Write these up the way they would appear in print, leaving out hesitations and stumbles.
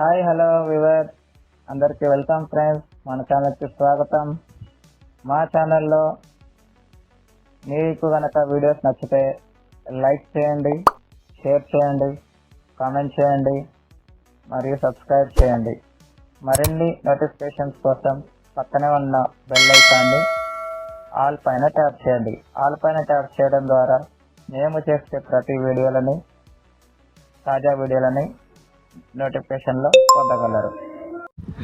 Hi hello we were అందరికీ welcome friends. మన ఛానల్కి స్వాగతం. మా ఛానల్లో మీకు కనుక వీడియోస్ నచ్చితే లైక్ చేయండి, షేర్ చేయండి, కామెంట్ చేయండి మరియు సబ్స్క్రైబ్ చేయండి. మరిన్ని నోటిఫికేషన్స్ కోసం పక్కనే ఉన్న బెల్ ఐకాన్ని ఆల్ పైన ట్యాప్ చేయండి. ఆల్ పైన ట్యాప్ చేయడం ద్వారా మేము చేసే ప్రతి వీడియోలని, తాజా వీడియోలని నోటిఫికేషన్లో పొందగలరు.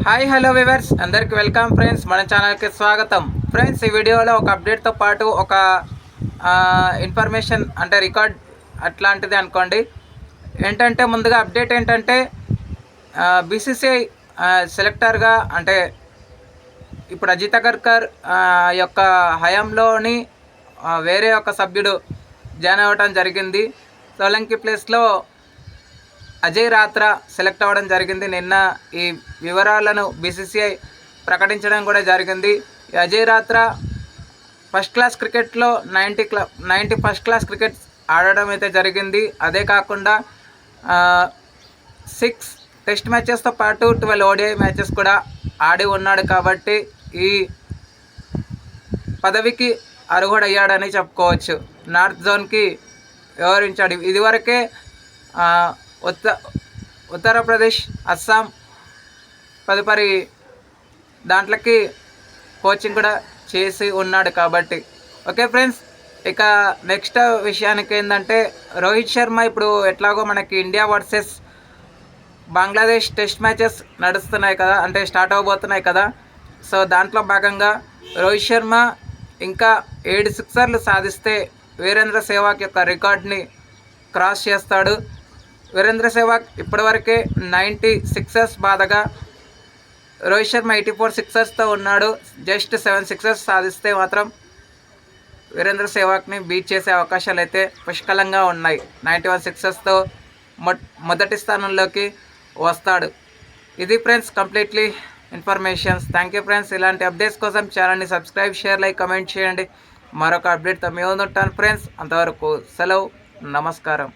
హాయ్ హలో వివర్స్, అందరికి వెల్కమ్ ఫ్రెండ్స్. మన ఛానల్కి స్వాగతం. ఫ్రెండ్స్, ఈ వీడియోలో ఒక అప్డేట్తో పాటు ఒక ఇన్ఫర్మేషన్ అంటే రికార్డ్ అట్లాంటిది అనుకోండి. ఏంటంటే ముందుగా అప్డేట్ ఏంటంటే బీసీసీఐ సెలెక్టర్గా అంటే ఇప్పుడు అజిత్ అగర్కర్ యొక్క హయాంలోని వేరే ఒక సభ్యుడు జాయిన్ అవ్వడం జరిగింది. సోలంకి ప్లేస్లో అజయ్ రాత్రా సెలెక్ట్ అవ్వడం జరిగింది. నిన్న ఈ వివరాలను బీసీసీఐ ప్రకటించడం కూడా జరిగింది. అజయ్ రాత్రా ఫస్ట్ క్లాస్ క్రికెట్లో 90 ఫస్ట్ క్లాస్ క్రికెట్ ఆడడం అయితే జరిగింది. అదే కాకుండా 6 టెస్ట్ మ్యాచెస్తో పాటు 12 ఓడిఐ మ్యాచెస్ కూడా ఆడి ఉన్నాడు. కాబట్టి ఈ పదవికి అర్హుడయ్యాడని చెప్పుకోవచ్చు. నార్త్ జోన్కి వ్యవహరించాడు. ఇదివరకే ఉత్తరప్రదేశ్, అస్సాం తదుపరి దాంట్లోకి కోచింగ్ కూడా చేసి ఉన్నాడు కాబట్టి. ఓకే ఫ్రెండ్స్, ఇక నెక్స్ట్ విషయానికి ఏంటంటే రోహిత్ శర్మ ఇప్పుడు ఎట్లాగో మనకి India versus Bangladesh test matches నడుస్తున్నాయి కదా, అంటే స్టార్ట్ అవ్వబోతున్నాయి కదా. సో దాంట్లో భాగంగా రోహిత్ శర్మ ఇంకా 7 సిక్సర్లు సాధిస్తే వీరేంద్ర సెహ్వాగ్ యొక్క రికార్డ్ని క్రాస్ చేస్తాడు. వీరేంద్ర సెహ్వాగ్ ఇప్పటివరకే 90 సిక్సర్స్ బాధగా రోహిత్ శర్మ 84 సిక్సర్స్తో ఉన్నాడు. జస్ట్ 7 సిక్సర్స్ సాధిస్తే మాత్రం వీరేంద్ర సెహ్వాగ్ని బీట్ చేసే అవకాశాలు అయితే పుష్కలంగా ఉన్నాయి. 91 సిక్సర్స్తో మొదటి స్థానంలోకి వస్తాడు. ఇది friends completely informations. Thank you friends. ఇలాంటి అప్డేట్స్ కోసం ఛానల్ని సబ్స్క్రైబ్, షేర్, లైక్, కమెంట్ చేయండి. మరొక అప్డేట్తో మేము ఉంటాను ఫ్రెండ్స్. అంతవరకు సెలవు, నమస్కారం.